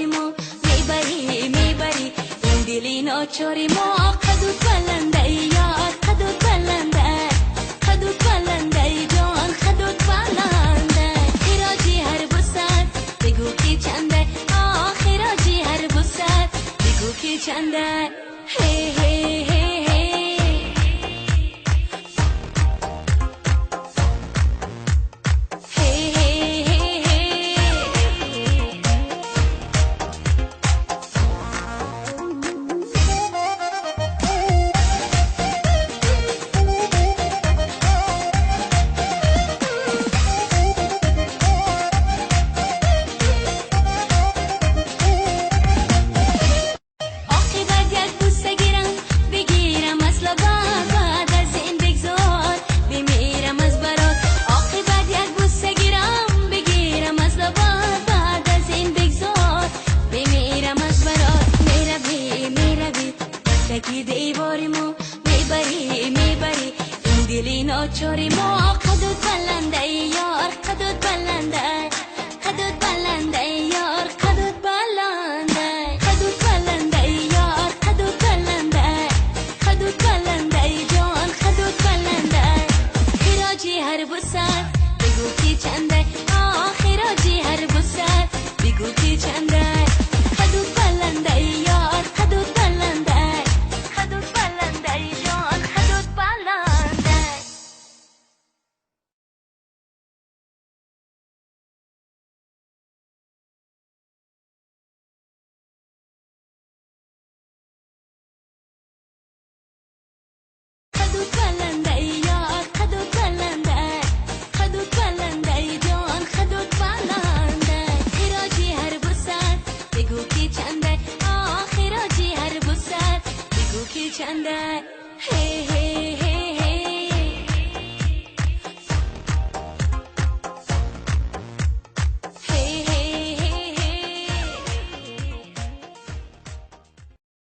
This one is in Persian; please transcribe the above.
دیواری ما میبری این دلی ناچاری ما قدود بلنده یاد قدود بلنده قدود بلنده جان قدود بلنده خراجی هر بسر بگو کی چنده خراجی هر بسر بگو کی چنده هی هی هی هی دیواری ما میبری این دلی ناچاری ما قدود بلنده